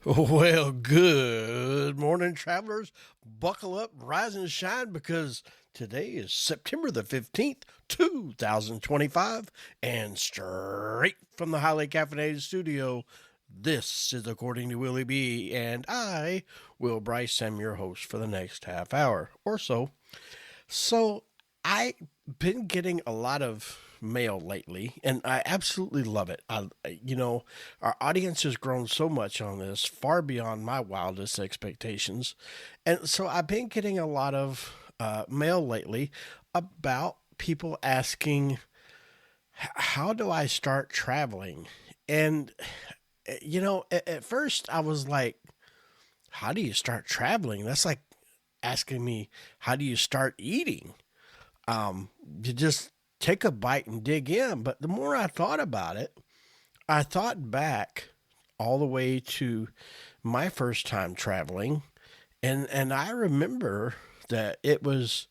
Well, good morning, travelers. Buckle up, rise and shine, because today is September the 15th, 2025, and straight from the Highly Caffeinated Studio, this is According to Willie B., and I, Will Bryce, am your host for the next half hour or so. So I've been getting a lot of mail lately, and I absolutely love it. Our audience has grown so much on this, far beyond my wildest expectations, and so I've been getting a lot of mail lately about people asking, "How do I start traveling?" And at first I was like, "How do you start traveling?" That's like asking me, "How do you start eating?" You just take a bite and dig in. But the more I thought about it, I thought back all the way to my first time traveling, and I remember that it was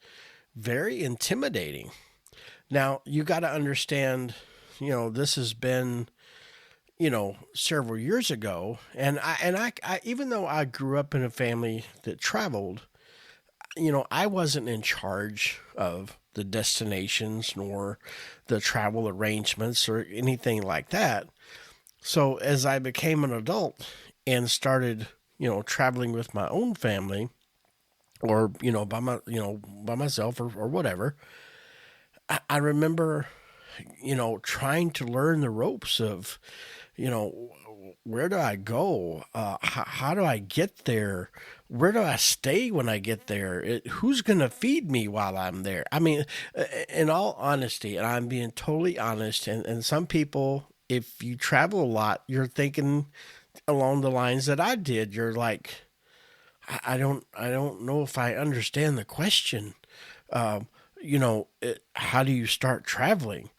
very intimidating. Now, you got to understand, this has been, several years ago, and I even though I grew up in a family that traveled, I wasn't in charge of the destinations nor the travel arrangements or anything like that. So as I became an adult and started, traveling with my own family or, by myself or whatever, I remember, trying to learn the ropes of, you know, where do I go? How do I get there? Where do I stay when I get there? Who's going to feed me while I'm there? I mean, in all honesty, and I'm being totally honest, and some people, if you travel a lot, you're thinking along the lines that I did. You're like, I don't know if I understand the question. How do you start traveling?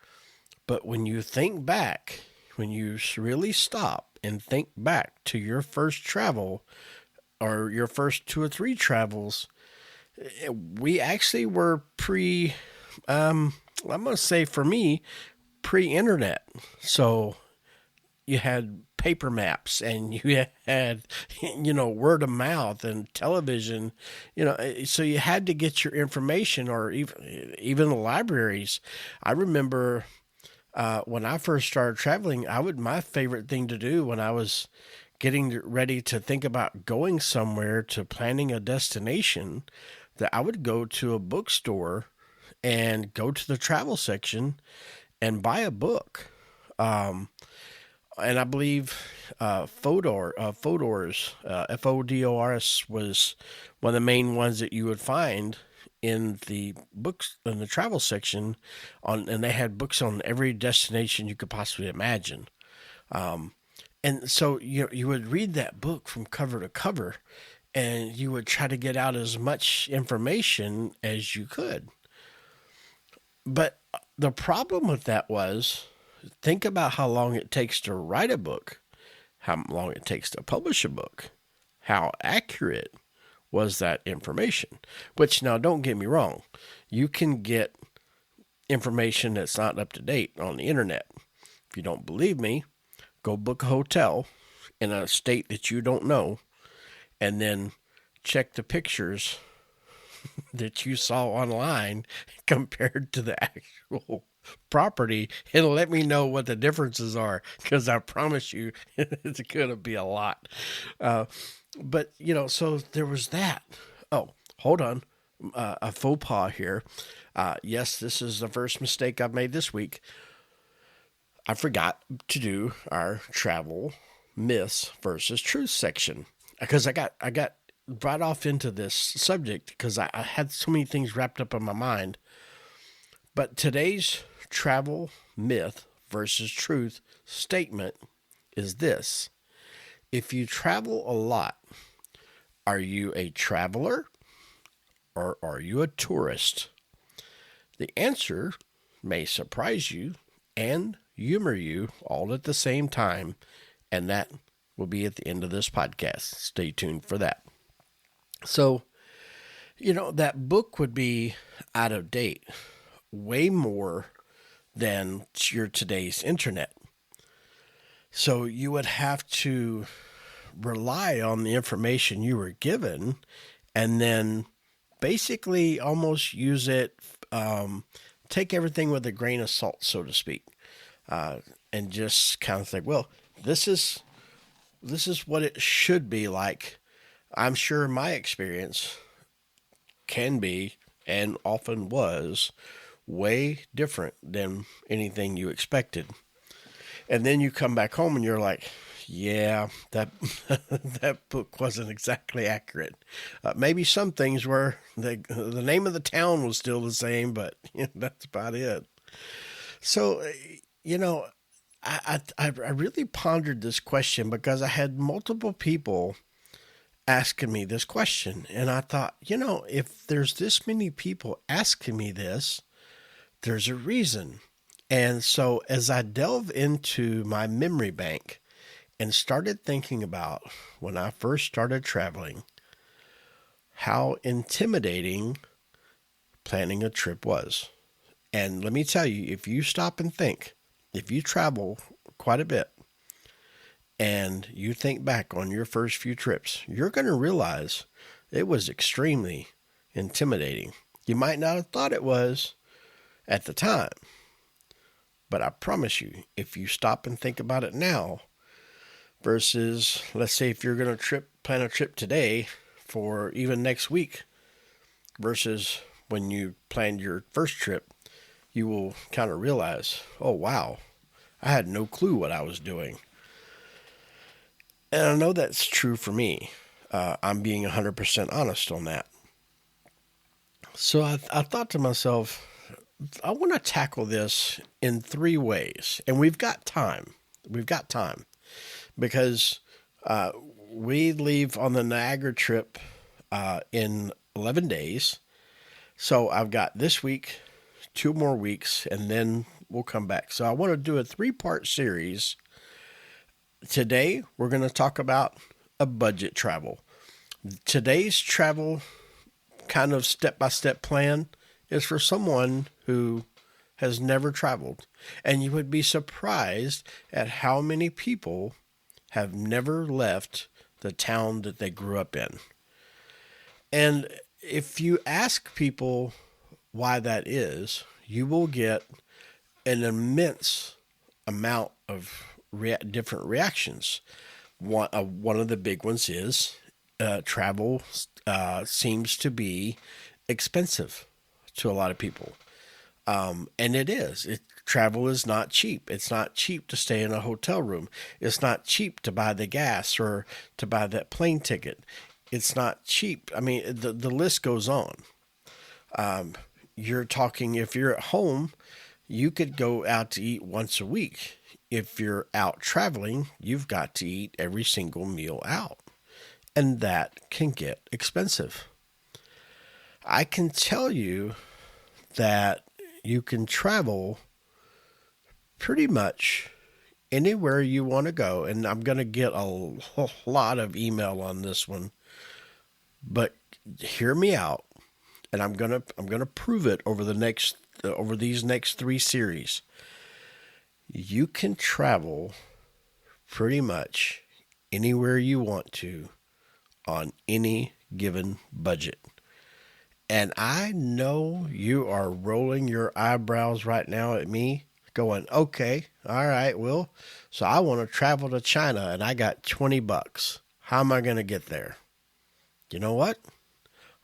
But when you think back, when you really stop and think back to your first travel or your first two or three travels, we actually were I'm going to say for me, pre internet. So you had paper maps and you had, word of mouth and television, so you had to get your information, or even the libraries. I remember when I first started traveling, my favorite thing to do when I was getting ready to think about going somewhere to planning a destination, that I would go to a bookstore and go to the travel section and buy a book. Um, and I believe Fodors was one of the main ones that you would find in the books in the travel section and they had books on every destination you could possibly imagine. Um, and so you would read that book from cover to cover, and you would try to get out as much information as you could. But the problem with that was, think about how long it takes to write a book, how long it takes to publish a book, how accurate was that information. Which, now, don't get me wrong, you can get information that's not up to date on the internet. If you don't believe me, go book a hotel in a state that you don't know, and then check the pictures that you saw online compared to the actual property, and let me know what the differences are, because I promise you it's going to be a lot. Uh, but, so there was that. Oh, hold on. A faux pas here. Yes, this is the first mistake I've made this week. I forgot to do our travel myths versus truth section, because I got brought off into this subject because I had so many things wrapped up in my mind. But today's travel myth versus truth statement is this: if you travel a lot, are you a traveler or are you a tourist? The answer may surprise you and humor you all at the same time, and that will be at the end of this podcast. Stay tuned for that. So, that book would be out of date way more than your today's internet. So you would have to rely on the information you were given and then basically almost use it, take everything with a grain of salt, so to speak, uh, and just kind of think, well, this is this is what it should be like. I'm sure my experience can be and often was way different than anything you expected. And then you come back home and you're like, yeah, that that book wasn't exactly accurate. Maybe some things were. The name of the town was still the same, but that's about it. So, you know, I really pondered this question because I had multiple people asking me this question, and I thought, if there's this many people asking me this, there's a reason. And so, as I delve into my memory bank and started thinking about when I first started traveling, how intimidating planning a trip was. And let me tell you, if you stop and think, if you travel quite a bit and you think back on your first few trips, you're going to realize it was extremely intimidating. You might not have thought it was at the time, but I promise you, if you stop and think about it now, versus, let's say, if you're going to plan a trip today for even next week, versus when you planned your first trip, you will kind of realize, oh, wow, I had no clue what I was doing. And I know that's true for me. I'm being 100% honest on that. So I thought to myself, I want to tackle this in three ways. And we've got time. We've got time because we leave on the Niagara trip in 11 days. So I've got this week, 2 more weeks, and then we'll come back. So I want to do a 3-part series. Today, we're going to talk about a budget travel. Today's travel kind of step-by-step plan is for someone who has never traveled. And you would be surprised at how many people have never left the town that they grew up in. And if you ask people why that is, you will get an immense amount of different reactions. One of the big ones is travel seems to be expensive to a lot of people. And it is. Travel is not cheap. It's not cheap to stay in a hotel room. It's not cheap to buy the gas or to buy that plane ticket. It's not cheap. I mean, the list goes on. You're talking, if you're at home, you could go out to eat once a week. If you're out traveling, you've got to eat every single meal out. And that can get expensive. I can tell you that you can travel pretty much anywhere you want to go. And I'm going to get a lot of email on this one, but hear me out. And I'm going to prove it over these next 3 series. You can travel pretty much anywhere you want to on any given budget. And I know you are rolling your eyebrows right now at me going, okay, all right, well, so I want to travel to China and I got $20. How am I going to get there? You know what?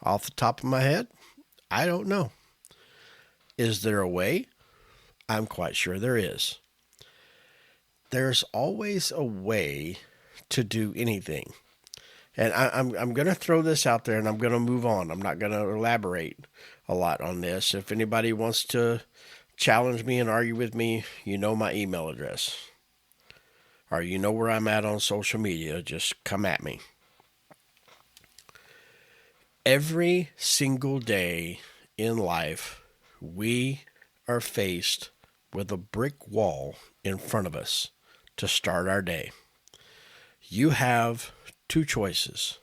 Off the top of my head, I don't know. Is there a way? I'm quite sure there is. There's always a way to do anything. And I'm going to throw this out there and I'm going to move on. I'm not going to elaborate a lot on this. If anybody wants to challenge me and argue with me, you know my email address. Or you know where I'm at on social media. Just come at me. Every single day in life, we are faced with a brick wall in front of us to start our day. You have 2 choices.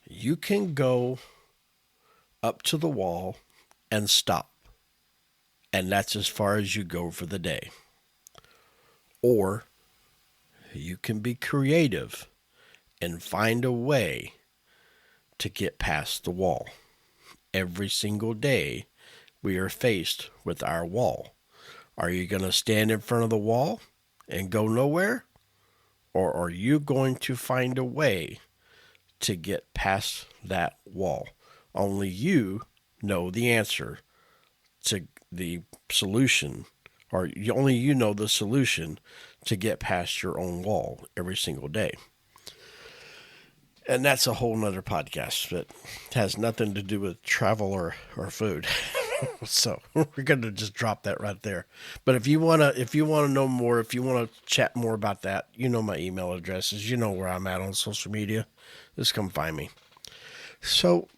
You can go up to the wall and stop, and that's as far as you go for the day. Or you can be creative and find a way to get past the wall. Every single day, we are faced with our wall. Are you going to stand in front of the wall and go nowhere? Or are you going to find a way to get past that wall? Only you know the answer to the solution, or only you know the solution to get past your own wall every single day. And that's a whole nother podcast that has nothing to do with travel or food. So we're going to just drop that right there. But if you want to know more, if you want to chat more about that, you know my email addresses, you know where I'm at on social media. Just come find me. So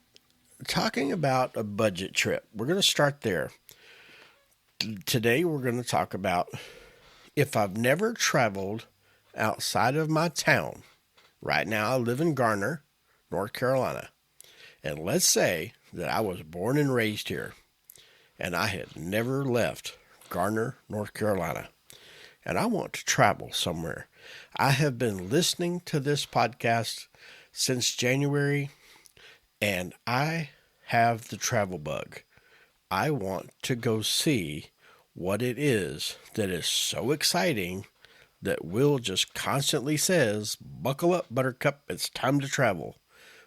talking about a budget trip, we're going to start there. Today we're going to talk about if I've never traveled outside of my town. Right now I live in Garner, North Carolina. And let's say that I was born and raised here and I had never left Garner, North Carolina. And I want to travel somewhere. I have been listening to this podcast since January and I have the travel bug. I want to go see what it is that is so exciting that Will just constantly says, buckle up, Buttercup, it's time to travel.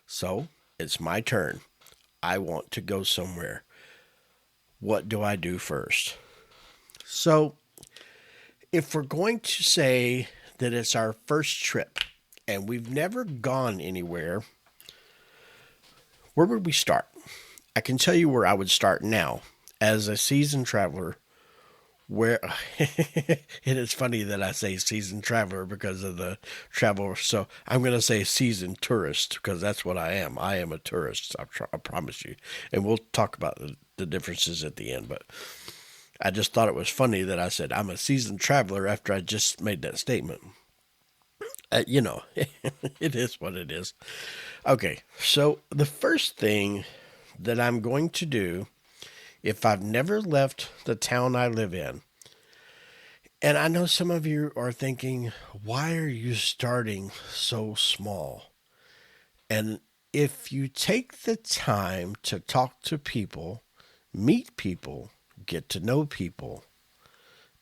So it's my turn. I want to go somewhere. What do I do first? So if we're going to say that it's our first trip and we've never gone anywhere, where would we start? I can tell you where I would start now as a seasoned traveler. Where it is funny that I say seasoned traveler because of the travel. So I'm going to say seasoned tourist because that's what I am. I am a tourist. I promise you. And we'll talk about the differences at the end. But I just thought it was funny that I said I'm a seasoned traveler after I just made that statement. It is what it is. Okay. So the first thing that I'm going to do, if I've never left the town I live in, and I know some of you are thinking, why are you starting so small? And if you take the time to talk to people, meet people, get to know people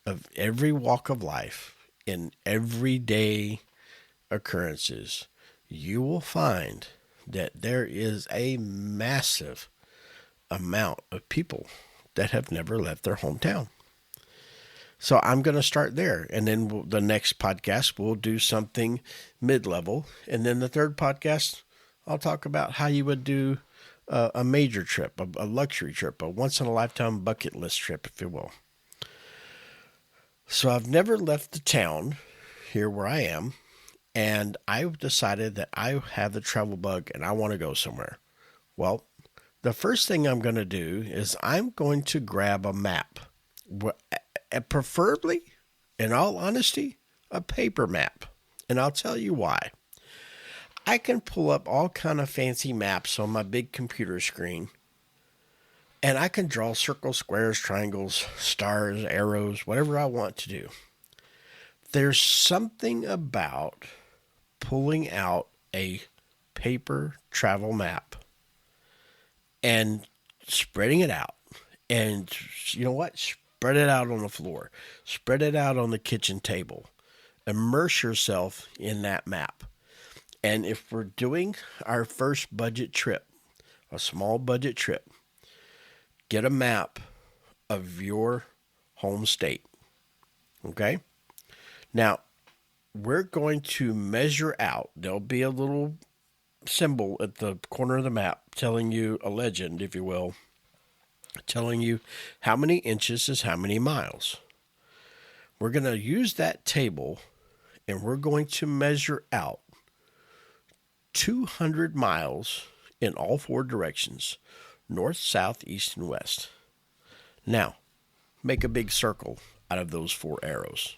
of every walk of life, in everyday occurrences, you will find that there is a massive amount of people that have never left their hometown. So I'm going to start there. And then the next podcast, we'll do something mid-level. And then the third podcast, I'll talk about how you would do a major trip, a luxury trip, a once-in-a-lifetime bucket list trip, if you will. So I've never left the town here where I am. And I've decided that I have the travel bug and I want to go somewhere. Well, the first thing I'm going to do is I'm going to grab a map, preferably, in all honesty, a paper map. And I'll tell you why. I can pull up all kind of fancy maps on my big computer screen, and I can draw circles, squares, triangles, stars, arrows, whatever I want to do. There's something about pulling out a paper travel map and spreading it out. And you know what? Spread it out on the floor. Spread it out on the kitchen table. Immerse yourself in that map. And if we're doing our first budget trip, a small budget trip, get a map of your home state. Okay? Now, we're going to measure out. There'll be a little symbol at the corner of the map telling you, a legend, if you will, telling you how many inches is how many miles. We're going to use that table and we're going to measure out 200 miles in all four directions, north, south, east, and west. Now, make a big circle out of those four arrows.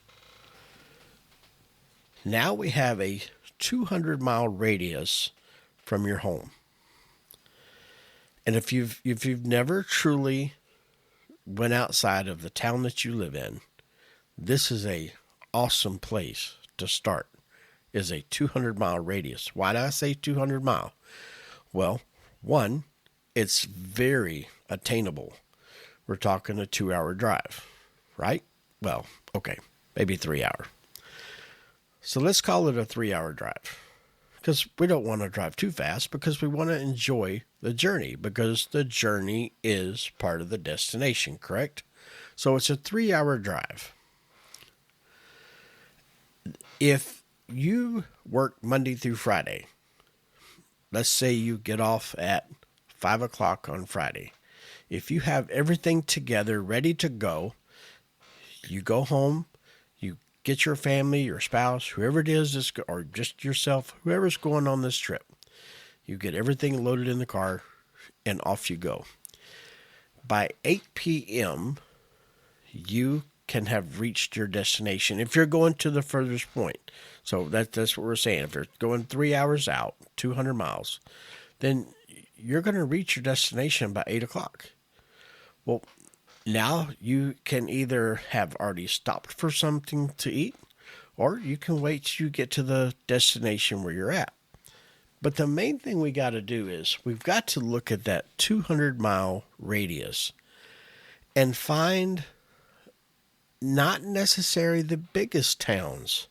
Now we have a 200-mile radius from your home. And if you've never truly went outside of the town that you live in, this is a awesome place to start is a 200-mile radius. Why do I say 200 mile? Well, one, it's very attainable. We're talking a 2-hour drive, right? Well, okay, maybe 3 hour. So let's call it a 3-hour drive, because we don't want to drive too fast, because we want to enjoy the journey, because the journey is part of the destination, correct? So it's a 3-hour drive. If you work Monday through Friday, let's say you get off at 5 o'clock on Friday. If you have everything together, ready to go, you go home, you get your family, your spouse, whoever it is, or just yourself, whoever's going on this trip. You get everything loaded in the car, and off you go. By 8 p.m., you can have reached your destination if you're going to the furthest point. So that's what we're saying. If you're going 3 hours out, 200 miles, then you're going to reach your destination by 8 o'clock. Well, now you can either have already stopped for something to eat, or you can wait till you get to the destination where you're at. But the main thing we got to do is we've got to look at that 200-mile radius and find not necessarily the biggest towns.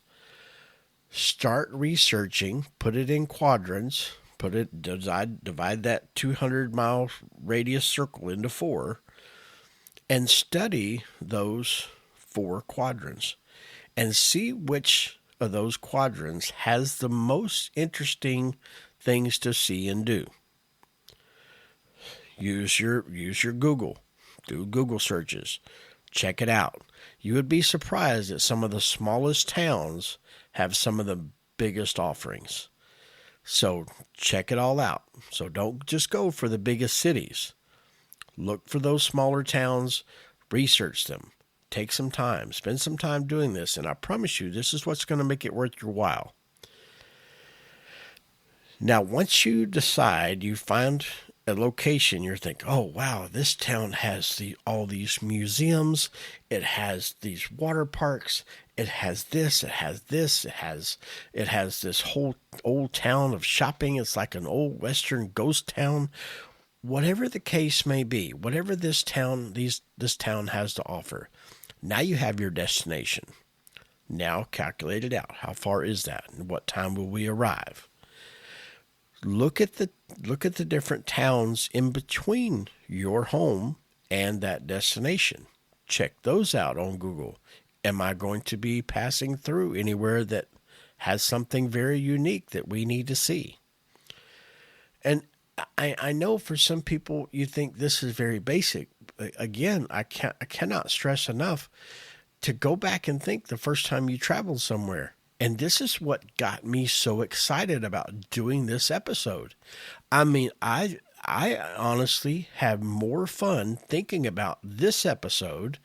Start researching, put it in quadrants, divide that 200-mile radius circle into 4, and study those 4 quadrants and see which of those quadrants has the most interesting things to see and do. Use your Google. Do Google searches. Check it out. You would be surprised that some of the smallest towns have some of the biggest offerings. So check it all out. So don't just go for the biggest cities. Look for those smaller towns, research them, take some time, spend some time doing this, and I promise you, this is what's going to make it worth your while. Now, once you decide, you find a location, you're thinking, oh, wow, this town has all these museums, it has these water parks, it has this, it has this, it has this whole old town of shopping. It's like an old Western ghost town. Whatever the case may be, whatever this town has to offer, now you have your destination. Now calculate it out. How far is that? And what time will we arrive? Look at the different towns in between your home and that destination. Check those out on Google. Am I going to be passing through anywhere that has something very unique that we need to see? And I know for some people you think this is very basic. Again, I cannot stress enough to go back and think the first time you traveled somewhere. And this is what got me so excited about doing this episode. I mean, I honestly have more fun thinking about this episode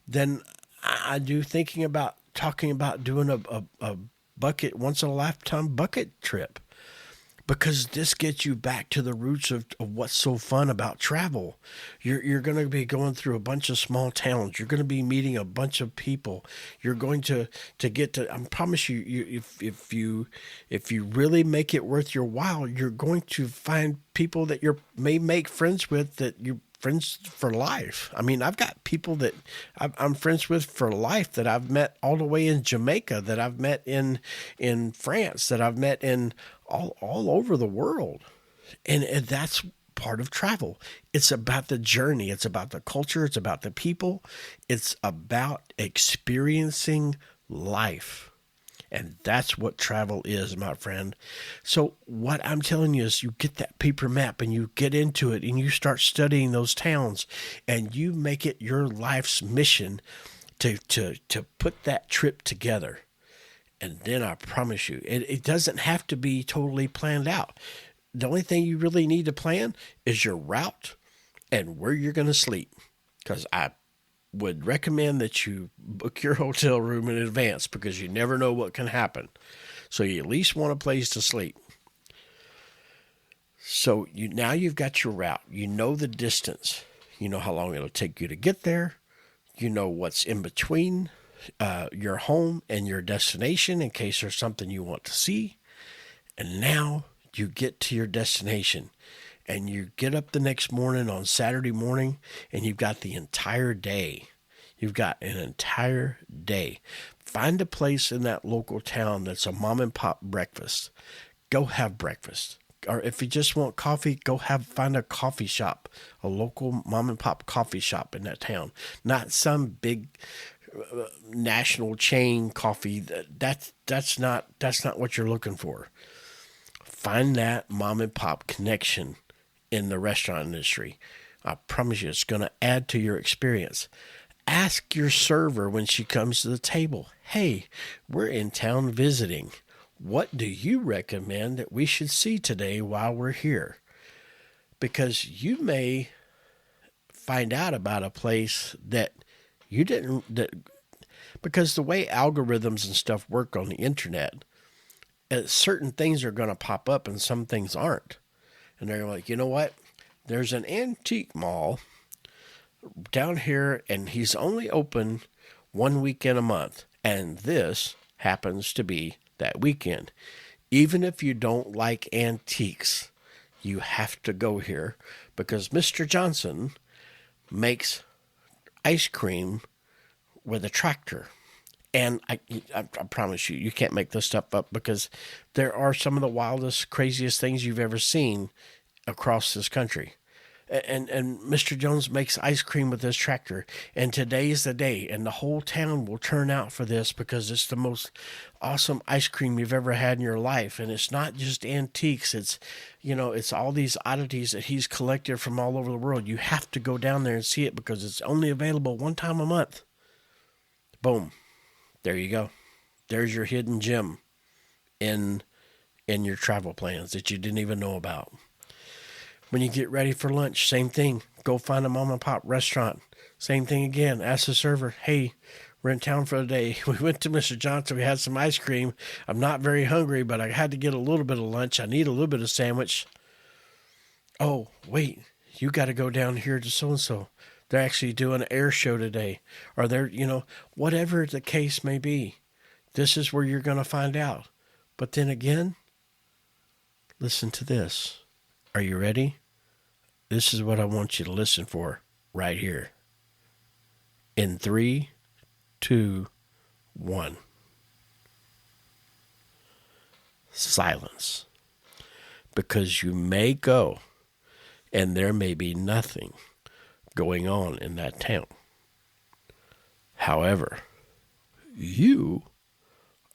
than I do thinking about talking about doing a bucket, once in a lifetime bucket trip. Because this gets you back to the roots of what's so fun about travel. You're going to be going through a bunch of small towns. You're going to be meeting a bunch of people. You're going to get to. I promise you, if you really make it worth your while, you're going to find people that you may make friends with, that you're friends for life. I mean, I've got people that I'm friends with for life that I've met all the way in Jamaica, that I've met in France, that I've met in all over the world. And that's part of travel. It's about the journey. It's about the culture. It's about the people. It's about experiencing life. And that's what travel is, my friend. So what I'm telling you is you get that paper map and you get into it and you start studying those towns and you make it your life's mission to put that trip together. And then I promise you, it doesn't have to be totally planned out. The only thing you really need to plan is your route and where you're going to sleep. Because I would recommend that you book your hotel room in advance, because you never know what can happen. So you at least want a place to sleep. So now you've got your route. You know the distance. You know how long it'll take you to get there. You know what's in between your home and your destination in case there's something you want to see. And now you get to your destination and you get up the next morning on Saturday morning and you've got the entire day. You've got an entire day. Find a place in that local town that's a mom and pop breakfast. Go have breakfast. Or if you just want coffee, find a coffee shop, a local mom and pop coffee shop in that town. Not some big national chain coffee. That's not what you're looking for. Find that mom and pop connection in the restaurant industry. I promise you, it's going to add to your experience. Ask your server when she comes to the table, hey, we're in town visiting. What do you recommend that we should see today while we're here? Because you may find out about a place that you didn't, because the way algorithms and stuff work on the internet, certain things are going to pop up and some things aren't. And they're like, you know what? There's an antique mall down here and he's only open 1 weekend a month. And this happens to be that weekend. Even if you don't like antiques, you have to go here because Mr. Johnson makes ice cream with a tractor. And I promise you, you can't make this stuff up because there are some of the wildest, craziest things you've ever seen across this country. And Mr. Jones makes ice cream with this tractor. And today is the day. And the whole town will turn out for this because it's the most awesome ice cream you've ever had in your life. And it's not just antiques. It's, it's all these oddities that he's collected from all over the world. You have to go down there and see it because it's only available one time a month. Boom. There you go. There's your hidden gem in your travel plans that you didn't even know about. When you get ready for lunch, same thing. Go find a mom and pop restaurant. Same thing again. Ask the server, hey, we're in town for the day. We went to Mr. Johnson. We had some ice cream. I'm not very hungry, but I had to get a little bit of lunch. I need a little bit of sandwich. Oh, wait, you got to go down here to so-and-so. They're actually doing an air show today. Or they're, whatever the case may be. This is where you're going to find out. But then again, listen to this. Are you ready? This is what I want you to listen for right here. In 3, 2, 1. Silence. Because you may go and there may be nothing going on in that town. However, you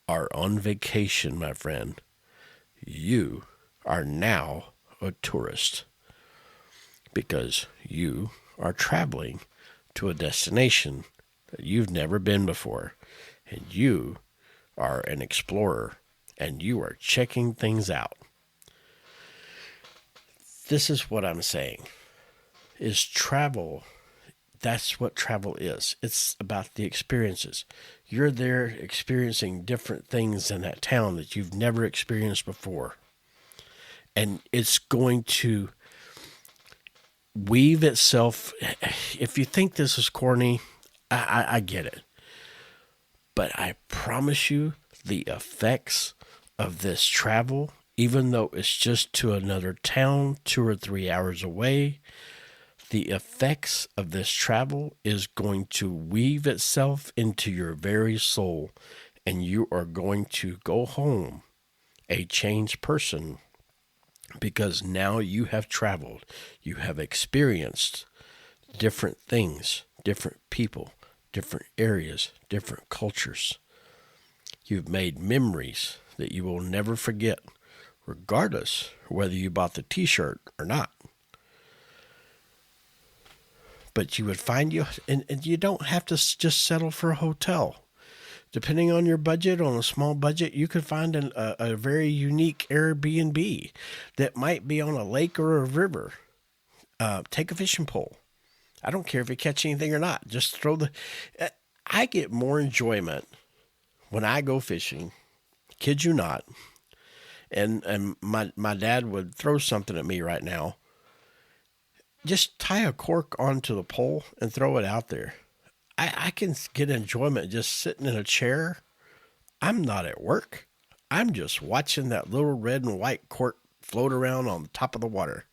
are on vacation, my friend. You are now a tourist because you are traveling to a destination that you've never been before, and you are an explorer and you are checking things out. This is what I'm saying is travel. That's what travel is. It's about the experiences. You're there experiencing different things in that town that you've never experienced before. And it's going to weave itself. If you think this is corny, I get it. But I promise you the effects of this travel, even though it's just to another town 2 or 3 hours away, the effects of this travel is going to weave itself into your very soul, and you are going to go home a changed person. Because now you have traveled, you have experienced different things, different people, different areas, different cultures. You've made memories that you will never forget, regardless whether you bought the t-shirt or not. But you would find and you don't have to just settle for a hotel. Depending on your budget, on a small budget, you could find a very unique Airbnb that might be on a lake or a river. Take a fishing pole. I don't care if you catch anything or not. Just throw I get more enjoyment when I go fishing. Kid you not. And my dad would throw something at me right now. Just tie a cork onto the pole and throw it out there. I can get enjoyment just sitting in a chair. I'm not at work. I'm just watching that little red and white cork float around on the top of the water.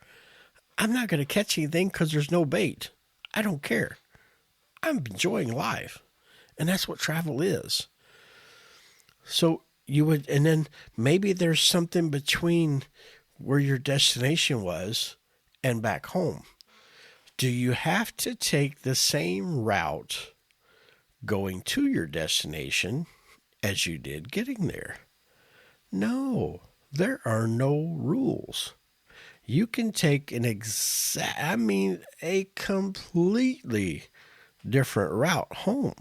I'm not going to catch anything because there's no bait. I don't care. I'm enjoying life. And that's what travel is. So you would, and then maybe there's something between where your destination was and back home. Do you have to take the same route going to your destination as you did getting there? No, there are no rules. You can take a completely different route home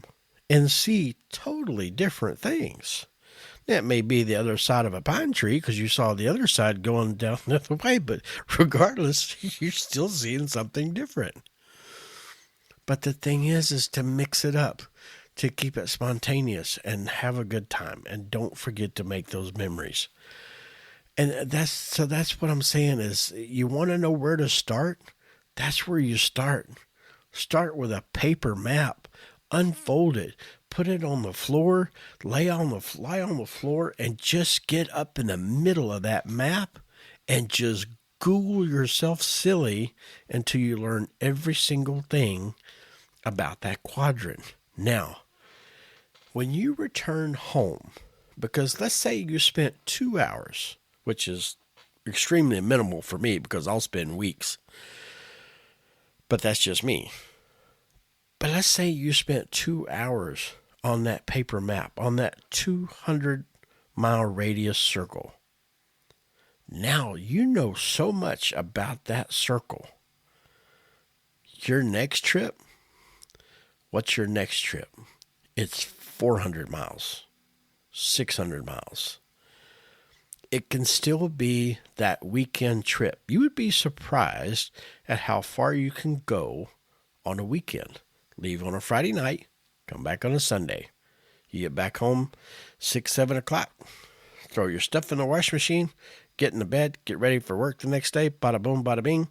and see totally different things. That may be the other side of a pine tree because you saw the other side going down the other way, but regardless, you're still seeing something different. But the thing is to mix it up, to keep it spontaneous and have a good time, and don't forget to make those memories. And that's what I'm saying is, you want to know where to start? That's where you start. Start with a paper map, unfold it, put it on the floor, lie on the floor, and just get up in the middle of that map and just Google yourself silly until you learn every single thing about that quadrant. Now, when you return home, because let's say you spent 2 hours, which is extremely minimal for me because I'll spend weeks, but that's just me. But let's say you spent 2 hours on that paper map, on that 200-mile radius circle. Now you know so much about that circle. Your next trip, what's your next trip? It's 400 miles, 600 miles. It can still be that weekend trip. You would be surprised at how far you can go on a weekend. Leave on a Friday night, come back on a Sunday. You get back home 6, 7 o'clock, throw your stuff in the washing machine, get in the bed, get ready for work the next day, bada boom, bada bing.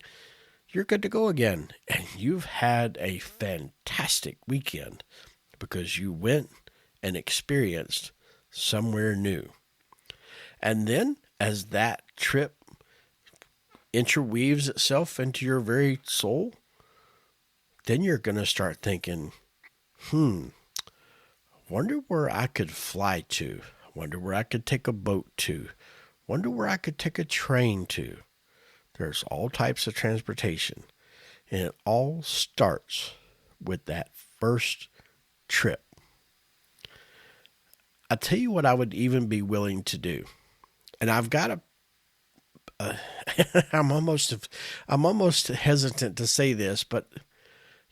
You're good to go again. And you've had a fantastic weekend because you went and experienced somewhere new. And then as that trip interweaves itself into your very soul, then you're going to start thinking, wonder where I could fly to. Wonder where I could take a boat to. Wonder where I could take a train to. There's all types of transportation. And it all starts with that first trip. I tell you what I would even be willing to do. And I've got I'm almost hesitant to say this, but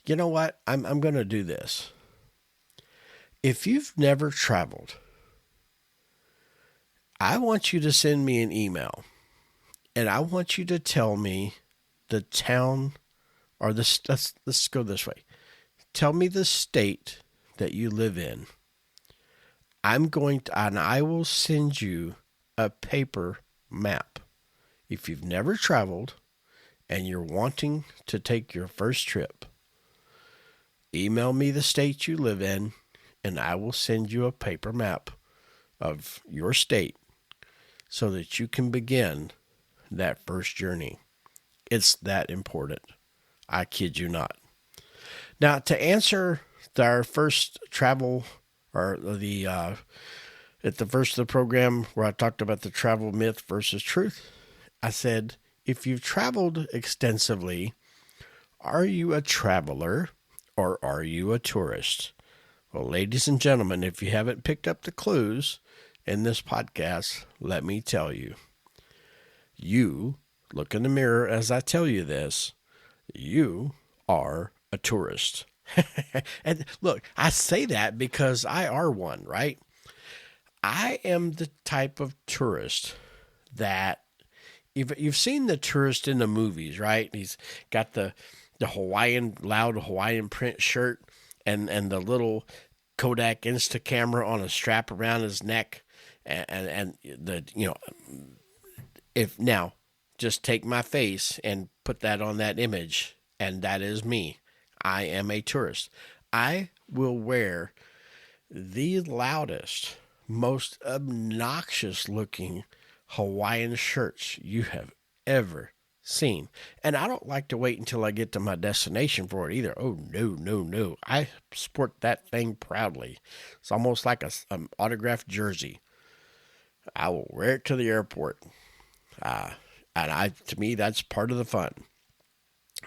you know what? I'm going to do this. If you've never traveled, I want you to send me an email, and I want you to tell me the town, or let's go this way. Tell me the state that you live in. And I will send you a paper map. If you've never traveled and you're wanting to take your first trip, email me the state you live in, and I will send you a paper map of your state so that you can begin that first journey. It's that important. I kid you not. Now, to answer our first travel, or at the first of the program where I talked about the travel myth versus truth, I said, if you've traveled extensively, are you a traveler or are you a tourist? Well, ladies and gentlemen, if you haven't picked up the clues in this podcast, let me tell you. You, look in the mirror as I tell you this, you are a tourist. And look, I say that because I are one, right? I am the type of tourist that, if you've seen the tourist in the movies, right? He's got the loud Hawaiian print shirt and the little Kodak Insta camera on a strap around his neck, and the, if now just take my face and put that on that image, and that is me. I am a tourist. I will wear the loudest, most obnoxious looking Hawaiian shirts you have ever seen. And I don't like to wait until I get to my destination for it either. Oh, no, no, no. I sport that thing proudly. It's almost like an autographed jersey. I will wear it to the airport. To me, that's part of the fun.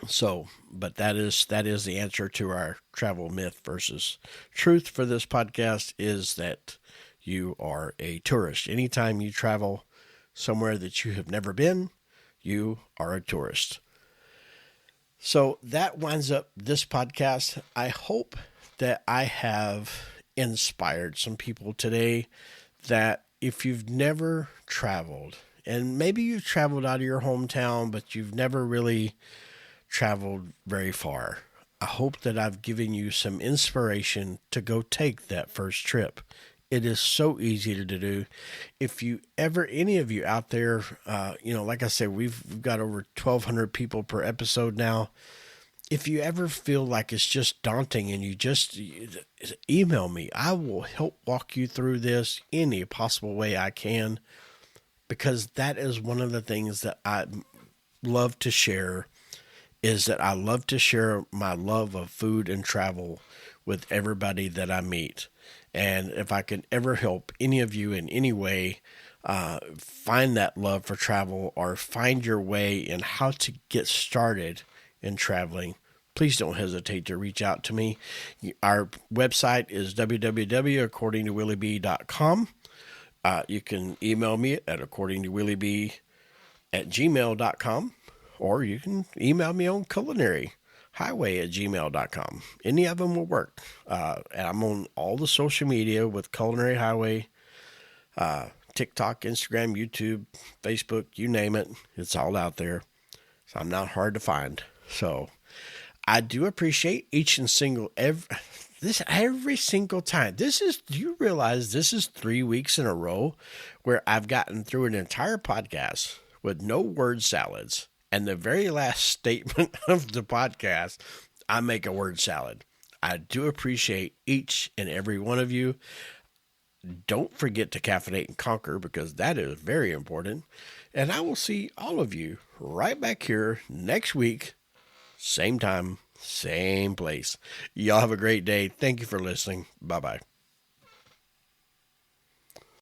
So, but that is the answer to our travel myth versus truth for this podcast is that you are a tourist. Anytime you travel somewhere that you have never been, you are a tourist. So that winds up this podcast. I hope that I have inspired some people today that if you've never traveled, and maybe you've traveled out of your hometown, but you've never really traveled very far, I hope that I've given you some inspiration to go take that first trip. It is so easy to do. If you ever, any of you out there, like I said, we've got over 1,200 people per episode now. If you ever feel like it's just daunting and you just email me, I will help walk you through this any possible way I can, because that is one of the things that I love to share, is that I love to share my love of food and travel with everybody that I meet. And if I can ever help any of you in any way find that love for travel or find your way in how to get started in traveling, please don't hesitate to reach out to me. Our website is www.accordingtowillieb.com. You can email me at accordingtowillieb@gmail.com, or you can email me on culinaryhighway@gmail.com. Any of them will work. And I'm on all the social media with Culinary Highway, TikTok, Instagram, YouTube, Facebook, you name it. It's all out there. So I'm not hard to find. So I do appreciate every single time. Do you realize this is 3 weeks in a row where I've gotten through an entire podcast with no word salads, and the very last statement of the podcast, I make a word salad. I do appreciate each and every one of you. Don't forget to caffeinate and conquer, because that is very important. And I will see all of you right back here next week. Same time, same place. Y'all have a great day. Thank you for listening. Bye-bye.